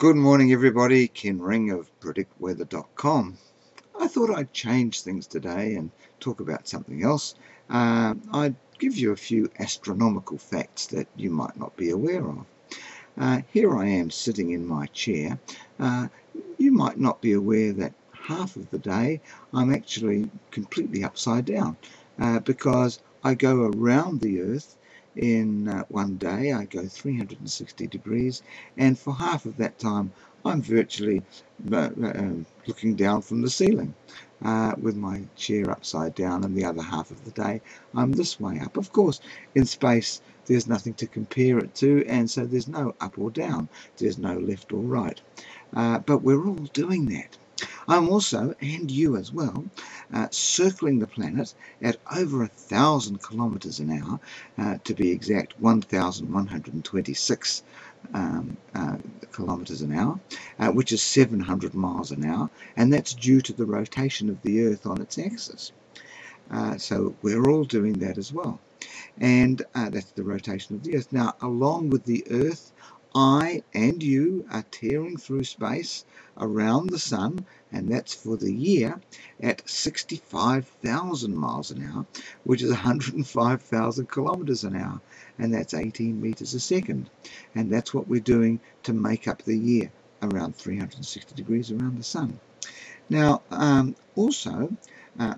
Good morning everybody, Ken Ring of predictweather.com. I thought I'd change things today and talk about something else. I'd give you a few astronomical facts that you might not be aware of. Here I am sitting in my chair. You might not be aware that half of the day I'm actually completely upside down because I go around the Earth in one day. I go 360 degrees, and for half of that time I'm virtually looking down from the ceiling with my chair upside down, and the other half of the day I'm this way up. Of course, in space there's nothing to compare it to, and so there's no up or down, there's no left or right, but we're all doing that. I'm also, and you as well, circling the planet at over 1,000 kilometers an hour, to be exact 1,126 kilometers an hour, which is 700 miles an hour, and that's due to the rotation of the Earth on its axis. So we're all doing that as well, and that's the rotation of the Earth. Now, along with the Earth, I and you are tearing through space around the Sun, and that's for the year at 65,000 miles an hour, which is 105,000 kilometers an hour, and that's 18 meters a second. And that's what we're doing to make up the year, around 360 degrees around the Sun. Now, also,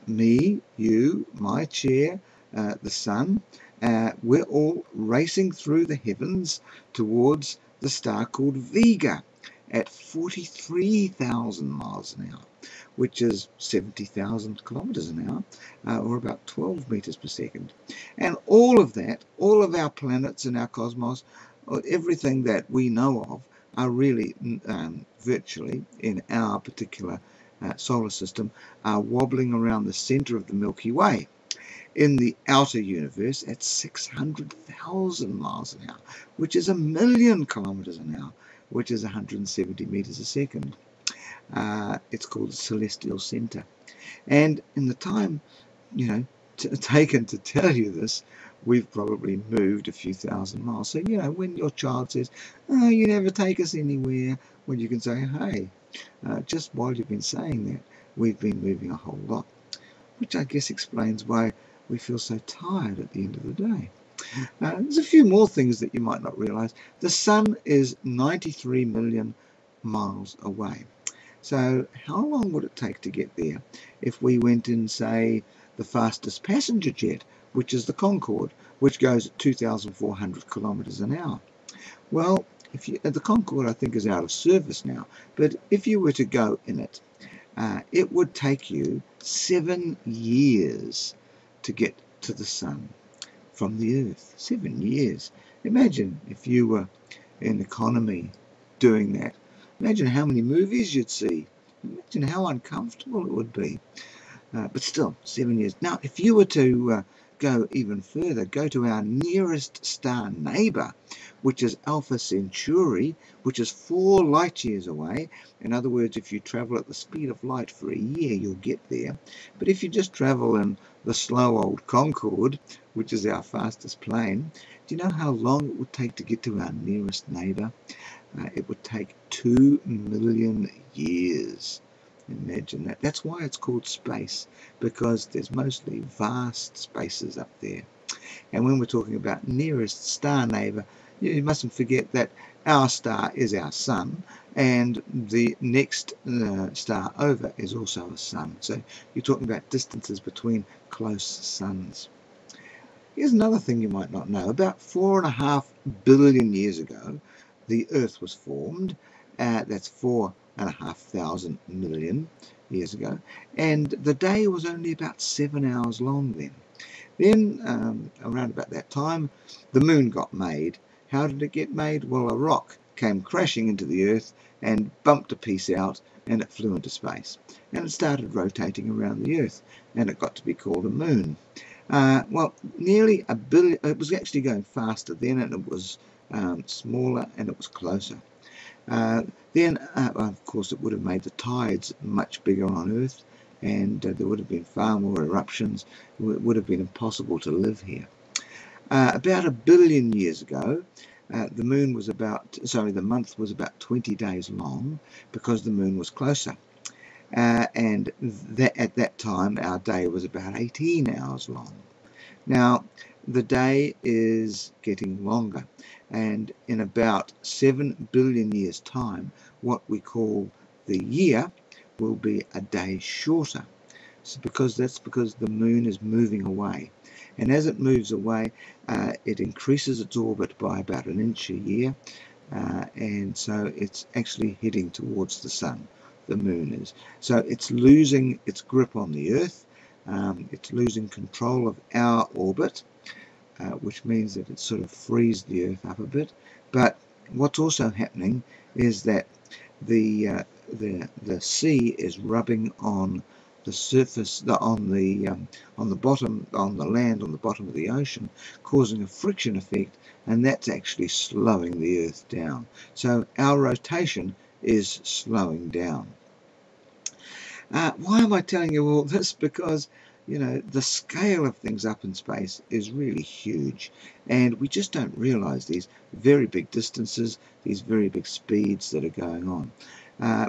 me, you, my chair, the Sun, we're all racing through the heavens towards the star called Vega at 43,000 miles an hour, which is 70,000 kilometers an hour, or about 12 meters per second. And all of that, all of our planets in our cosmos, everything that we know of, are really virtually in our particular solar system, are wobbling around the center of the Milky Way in the outer universe at 600,000 miles an hour, which is 1,000,000 kilometers an hour, which is 170 meters a second. It's called the celestial center. And in the time, taken to tell you this, we've probably moved a few thousand miles. So, when your child says, "Oh, you never take us anywhere," well, you can say, "Hey, just while you've been saying that, we've been moving a whole lot," which I guess explains why we feel so tired at the end of the day. There's a few more things that you might not realize. The Sun is 93 million miles away. So how long would it take to get there if we went in, say, the fastest passenger jet, which is the Concorde, which goes at 2,400 kilometers an hour? Well, the Concorde, I think, is out of service now, but if you were to go in it, it would take you 7 years to get to the Sun from the Earth. 7 years. Imagine if you were in economy doing that. Imagine how many movies you'd see. Imagine how uncomfortable it would be. But still, 7 years. Now, if you were to go even further, go to our nearest star neighbor, which is Alpha Centauri, which is 4 light years away. In other words, if you travel at the speed of light for a year, you'll get there. But if you just travel in the slow old Concorde, which is our fastest plane, do you know how long it would take to get to our nearest neighbor? It would take 2 million years. Imagine that. That's why it's called space, because there's mostly vast spaces up there. And when we're talking about nearest star neighbor, you mustn't forget that our star is our Sun, and the next star over is also a Sun. So you're talking about distances between close suns. Here's another thing you might not know. About 4.5 billion years ago, the Earth was formed. That's 4,500 million years ago, and the day was only about 7 hours long then. Then, around about that time, the moon got made. How did it get made? Well, a rock came crashing into the Earth and bumped a piece out, and it flew into space. And it started rotating around the Earth, and it got to be called a moon. Well, nearly 1 billion, it was actually going faster then, and it was smaller, and it was closer. Then, of course, it would have made the tides much bigger on Earth, and there would have been far more eruptions. It would have been impossible to live here. About 1 billion years ago, the month was about 20 days long because the moon was closer. And at that time our day was about 18 hours long. Now the day is getting longer, and in about 7 billion years time, what we call the year will be a day shorter. So that's because the moon is moving away, and as it moves away it increases its orbit by about an inch a year, and so it's actually heading towards the sun. The moon is. So it's losing its grip on the Earth, it's losing control of our orbit, which means that it sort of frees the Earth up a bit. But what's also happening is that the sea is rubbing on the surface, on the bottom, on the land, on the bottom of the ocean, causing a friction effect, and that's actually slowing the Earth down. So our rotation is slowing down. Why am I telling you all this? Because, you know, the scale of things up in space is really huge, and we just don't realize these very big distances, these very big speeds that are going on.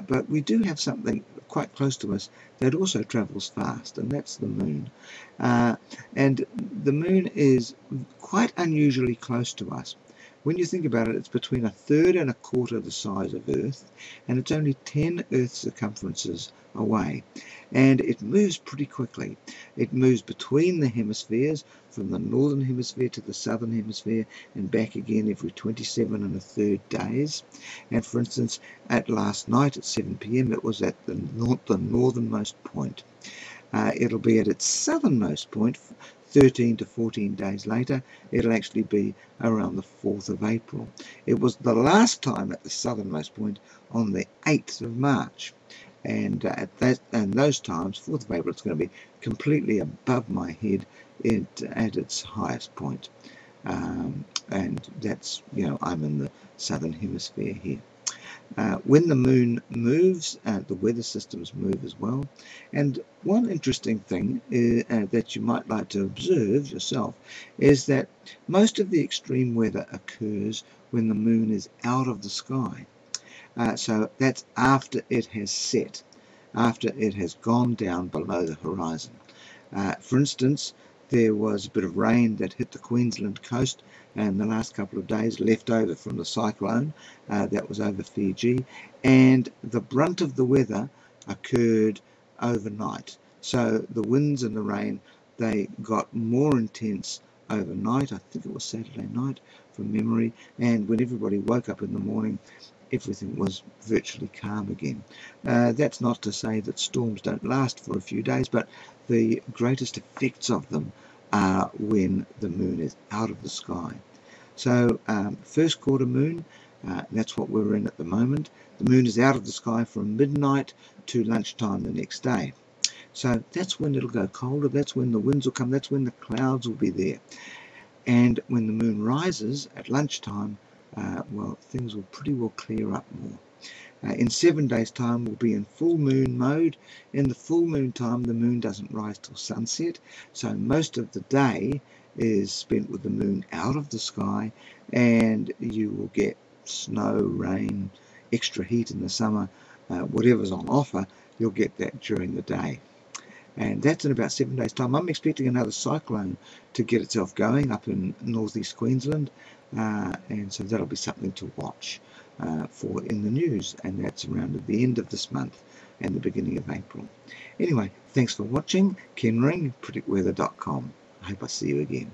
But we do have something quite close to us that also travels fast, and that's the moon. And the moon is quite unusually close to us. When you think about it, it's between 1/3 and 1/4 the size of Earth, and it's only 10 Earth circumferences away. And it moves pretty quickly. It moves between the hemispheres, from the northern hemisphere to the southern hemisphere, and back again every 27 1/3 days. And for instance, at last night at 7 p.m. it was at the northernmost point. It'll be at its southernmost point 13 to 14 days later. It'll actually be around the 4th of April. It was the last time at the southernmost point on the 8th of March. And at those times, 4th of April, it's going to be completely above my head at its highest point. And that's, you know, I'm in the southern hemisphere here. When the moon moves, the weather systems move as well. And one interesting thing that you might like to observe yourself is that most of the extreme weather occurs when the moon is out of the sky. So that's after it has set, after it has gone down below the horizon. For instance, there was a bit of rain that hit the Queensland coast and the last couple of days, left over from the cyclone that was over Fiji, and the brunt of the weather occurred overnight. So the winds and the rain, they got more intense overnight. I think it was Saturday night from memory, and when everybody woke up in the morning, everything was virtually calm again. That's not to say that storms don't last for a few days, but the greatest effects of them are when the moon is out of the sky. So first quarter moon, that's what we're in at the moment. The moon is out of the sky from midnight to lunchtime the next day. So that's when it'll go colder, that's when the winds will come, that's when the clouds will be there. And when the moon rises at lunchtime, well, things will pretty well clear up more. In 7 days' time, we'll be in full moon mode. In the full moon time, the moon doesn't rise till sunset, so most of the day is spent with the moon out of the sky, and you will get snow, rain, extra heat in the summer, whatever's on offer, you'll get that during the day. And that's in about 7 days' time. I'm expecting another cyclone to get itself going up in northeast Queensland, and so that'll be something to watch for in the news, and that's around at the end of this month and the beginning of April. Anyway, thanks for watching. Ken Ring, predictweather.com. I hope I see you again.